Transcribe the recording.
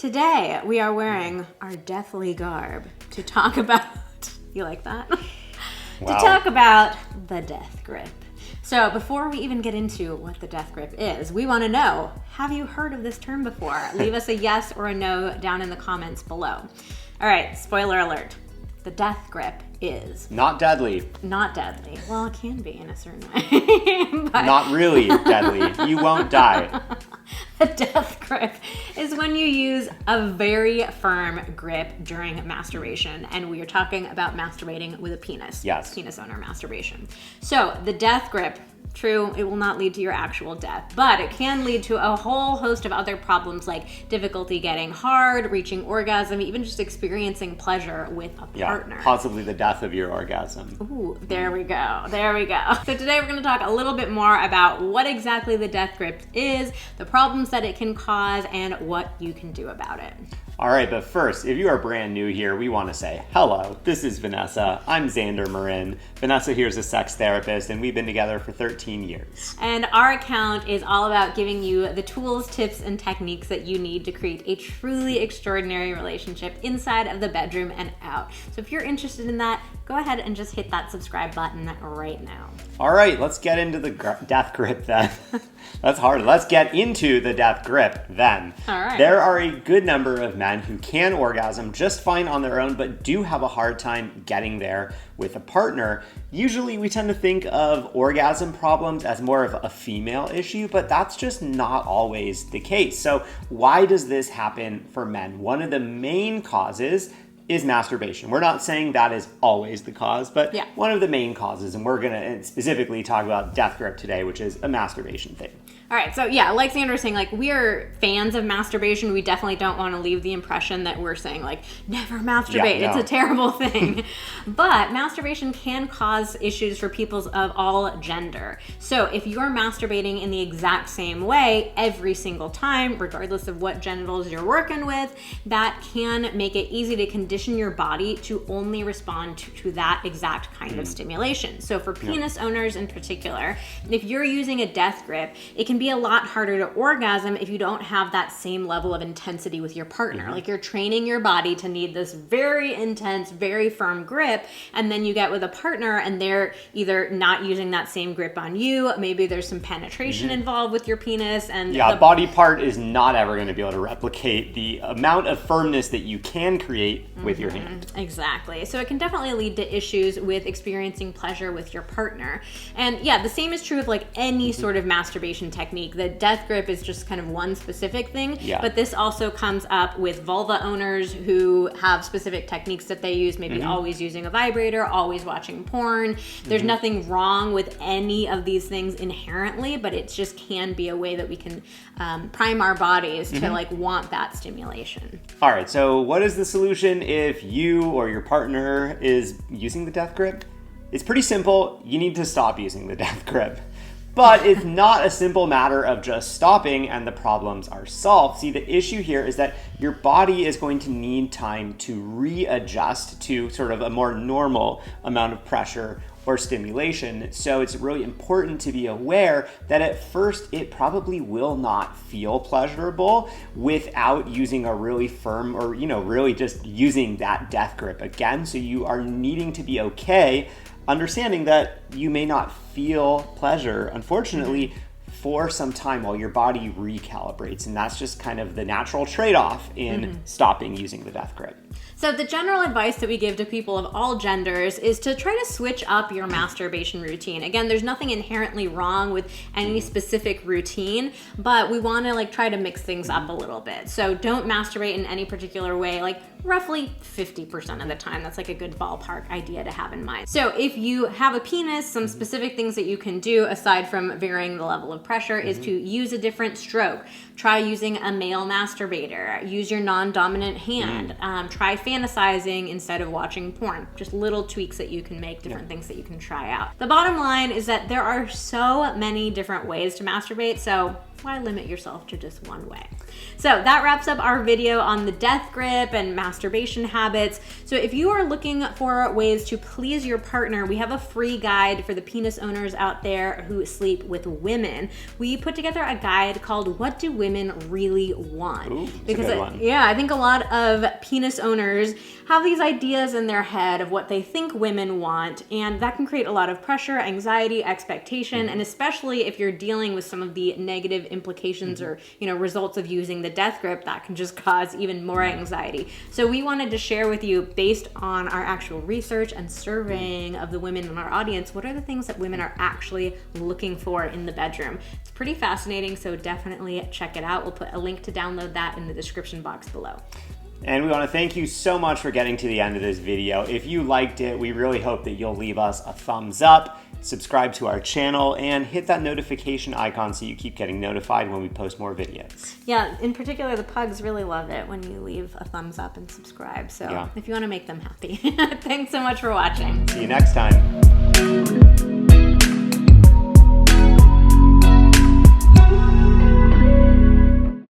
Today, we are wearing our deathly garb to talk about, you like that? Wow. To talk about the death grip. So before we even get into what the death grip is, we want to know, have you heard of this term before? Leave us a yes or a no down in the comments below. All right, spoiler alert. The death grip is Not deadly. not deadly. Well, it can be in a certain way. But Not really deadly. You won't die. the death grip is when you use a very firm grip during masturbation. And we are talking about masturbating with a penis. Yes. Penis owner masturbation. So the death grip, true, it will not lead to your actual death, but it can lead to a whole host of other problems like difficulty getting hard, reaching orgasm, even just experiencing pleasure with a partner. Yeah, possibly the death of your orgasm. Ooh, there we go. There we go. So today we're going to talk a little bit more about what exactly the death grip is, the problems that it can cause, and what you can do about it. All right, but first, if you are brand new here, we want to say hello. This is Vanessa. I'm Xander Marin. Vanessa here is a sex therapist, and we've been together for 13 years. And our account is all about giving you the tools, tips, and techniques that you need to create a truly extraordinary relationship inside of the bedroom and out. So if you're interested in that, go ahead and just hit that subscribe button right now. All right, let's get into the death grip then. That's hard. Let's get into the death grip then. All right. There are a good number of men who can orgasm just fine on their own, but do have a hard time getting there with a partner. Usually we tend to think of orgasm problems as more of a female issue, but that's just not always the case. So why does this happen for men? One of the main causes is masturbation. We're not saying that is always the cause, but one of the main causes, and we're gonna specifically talk about death grip today, which is a masturbation thing. All right, so yeah, like Xander was saying, like, we are fans of masturbation. We definitely don't want to leave the impression that we're saying, like, never masturbate. Yeah, no. It's a terrible thing. But masturbation can cause issues for people of all gender. So if you're masturbating in the exact same way every single time, regardless of what genitals you're working with, that can make it easy to condition your body to only respond to that exact kind of stimulation. So for penis owners in particular, if you're using a death grip, it can be a lot harder to orgasm if you don't have that same level of intensity with your partner. Like you're training your body to need this very intense, very firm grip, and then you get with a partner and they're either not using that same grip on you, maybe there's some penetration involved with your penis, and the body part is not ever going to be able to replicate the amount of firmness that you can create with your hand. Exactly. So it can definitely lead to issues with experiencing pleasure with your partner. And yeah, the same is true of like any sort of masturbation technique. The death grip is just kind of one specific thing, but this also comes up with vulva owners who have specific techniques that they use, maybe always using a vibrator, always watching porn. There's nothing wrong with any of these things inherently, but it just can be a way that we can prime our bodies to like want that stimulation. All right, so what is the solution if you or your partner is using the death grip? It's pretty simple. You need to stop using the death grip. But it's not a simple matter of just stopping and the problems are solved. See, the issue here is that your body is going to need time to readjust to sort of a more normal amount of pressure or stimulation. So it's really important to be aware that at first it probably will not feel pleasurable without using a really firm or, really just using that death grip again. So you are needing to be okay understanding that you may not feel pleasure, unfortunately, for some time while your body recalibrates. And that's just kind of the natural trade-off in stopping using the death grip. So the general advice that we give to people of all genders is to try to switch up your masturbation routine. Again, there's nothing inherently wrong with any specific routine, but we want to like try to mix things up a little bit. So don't masturbate in any particular way, like roughly 50% of the time. That's like a good ballpark idea to have in mind. So if you have a penis, some specific things that you can do aside from varying the level of pressure is to use a different stroke. Try using a male masturbator. Use your non-dominant hand. Try fantasizing instead of watching porn. Just little tweaks that you can make, different things that you can try out. The bottom line is that there are so many different ways to masturbate, so why limit yourself to just one way? So that wraps up our video on the death grip and masturbation habits. So if you are looking for ways to please your partner, we have a free guide for the penis owners out there who sleep with women. We put together a guide called What Do Women Really Want? Ooh, that's a good one. Yeah, I think a lot of penis owners have these ideas in their head of what they think women want, and that can create a lot of pressure, anxiety, expectation, and especially if you're dealing with some of the negative implications or results of using the death grip, that can just cause even more anxiety. So we wanted to share with you, based on our actual research and surveying of the women in our audience, what are the things that women are actually looking for in the bedroom. It's pretty fascinating, so definitely check it out. We'll put a link to download that in the description box below. And we want to thank you so much for getting to the end of this video. If you liked it, we really hope that you'll leave us a thumbs up, subscribe to our channel, and hit that notification icon so you keep getting notified when we post more videos. Yeah, in particular, the pugs really love it when you leave a thumbs up and subscribe. So if you want to make them happy. Thanks so much for watching. See you next time.